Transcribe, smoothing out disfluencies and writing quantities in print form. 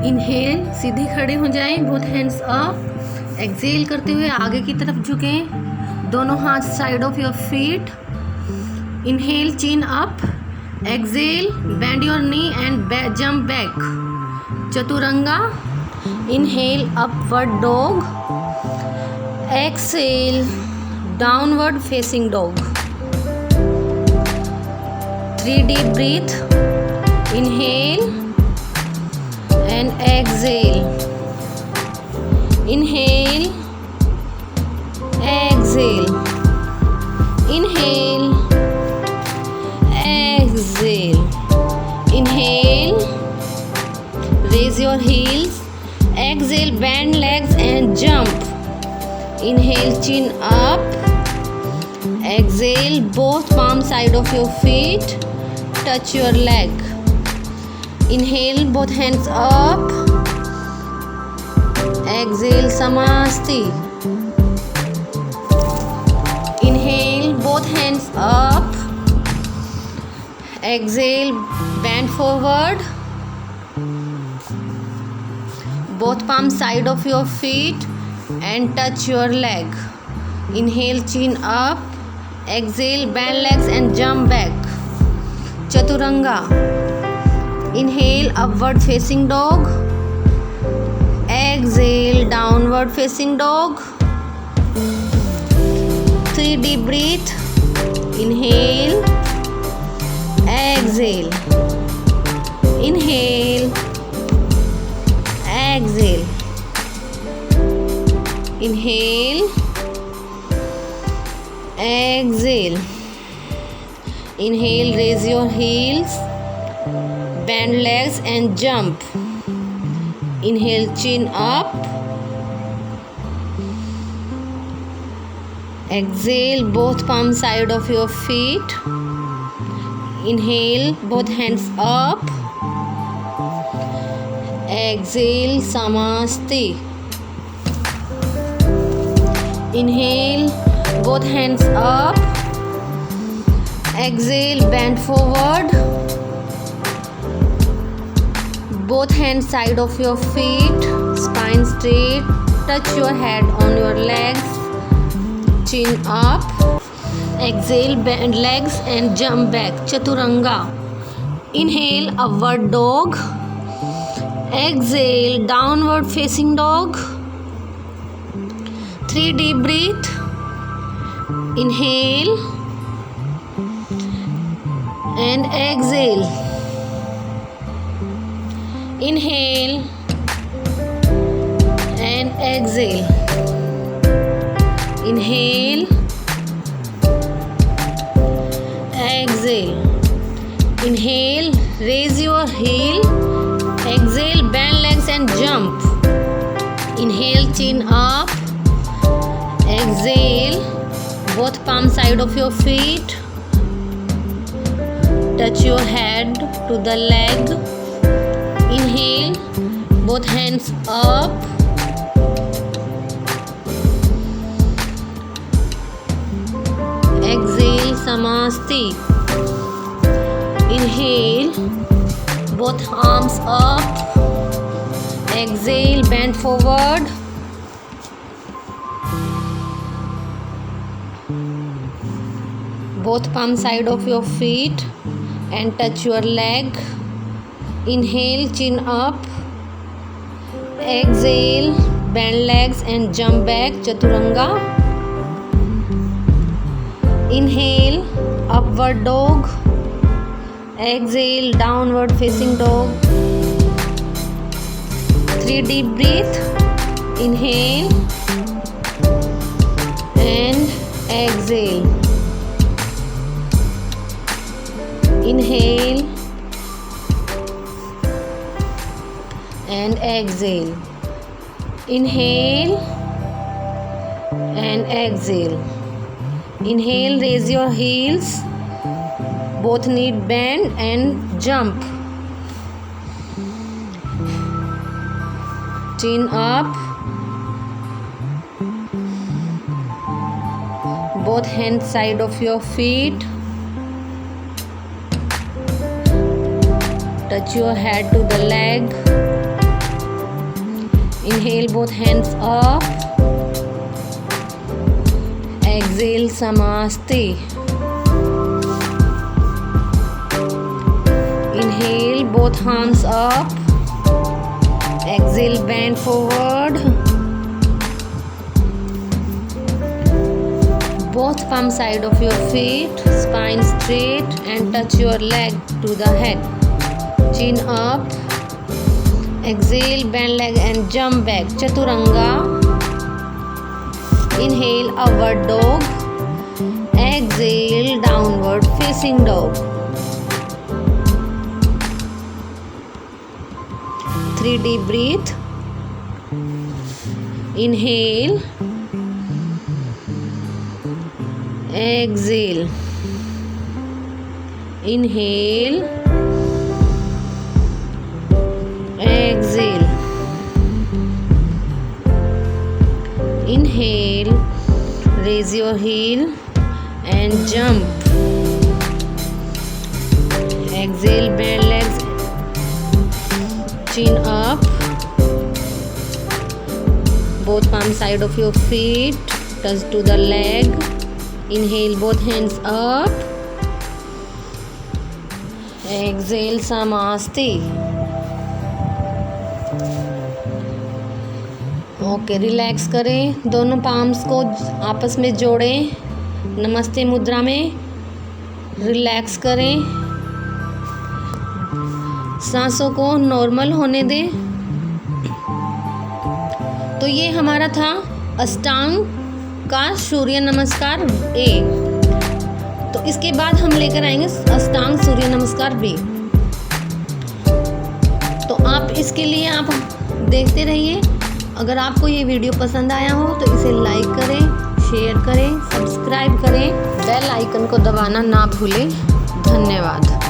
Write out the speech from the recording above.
Inhale, सीधे खड़े हो जाएं, बोथ हैंड्स अप। एक्सहेल करते हुए आगे की तरफ झुकें, दोनों हाथ side of your feet. Inhale, chin up. Exhale, bend your knee and jump back, Chaturanga. Inhale, upward dog. Exhale, downward facing dog. 3 deep breath. Inhale and exhale. Inhale, exhale. Inhale, exhale. Inhale, raise your heels. Exhale, bend legs and jump. Inhale, chin up. Exhale, both palm side of your feet touch your leg. Inhale, both hands up. Exhale, Samasti. Inhale, both hands up. Exhale, bend forward. Both palm side of your feet and touch your leg. Inhale, chin up. Exhale, bend legs and jump back, Chaturanga. Inhale, upward facing dog. Exhale, downward facing dog. 3 deep breath. Inhale, exhale. Inhale, exhale. Inhale, exhale. Inhale, raise your heels, bend legs and jump. Inhale, chin up. Exhale, both palm side of your feet. Inhale, both hands up. Exhale, Samasti. Inhale, both hands up. Exhale, bend forward. Both hands side of your feet, spine straight. Touch your head on your legs, chin up. Exhale, bend legs and jump back, Chaturanga. Inhale, upward dog. Exhale, downward facing dog. 3 deep breath. Inhale and exhale. Inhale and exhale. Inhale, exhale. Inhale, raise your heel. Exhale, bend legs and jump. Inhale, chin up. Exhale, both palm side of your feet. Touch your head to the leg. Inhale, both hands up. Exhale, Samasti. Inhale, both arms up. Exhale, bend forward. Both palm side of your feet and touch your leg. Inhale, chin up. Exhale, bend legs and jump back, Chaturanga. Inhale, upward dog. Exhale, downward facing dog. 3 deep breath. Inhale and exhale. Inhale and exhale. Inhale and exhale. Inhale, raise your heels. Both knee bend and jump. Chin up. Both hands side of your feet. Touch your head to the leg. Inhale, both hands up. Exhale, Samasti. Inhale, both hands up. Exhale, bend forward. Both palm side of your feet, spine straight, and touch your leg to the head. Chin up. Exhale, bend leg and jump back. Chaturanga. Inhale, upward dog. Exhale, downward facing dog. 3 deep breath. Inhale. Exhale. Inhale. Exhale. Inhale. Raise your heel and jump. Exhale, bend legs. Chin up. Both palm side of your feet touch to the leg. Inhale, both hands up. Exhale, Samasti. Okay, relax करें, दोनों palms को आपस में जोड़ें, नमस्ते मुद्रा में relax करें, सांसों को नॉर्मल होने दें। तो ये हमारा था अष्टांग का सूर्य नमस्कार ए। तो इसके बाद हम लेकर आएंगे अष्टांग सूर्य नमस्कार बी। तो आप इसके लिए आप देखते रहिए। अगर आपको ये वीडियो पसंद आया हो तो इसे लाइक करें, शेयर करें, सब्सक्राइब करें, बेल आइकन को दबाना ना भूलें। धन्यवाद।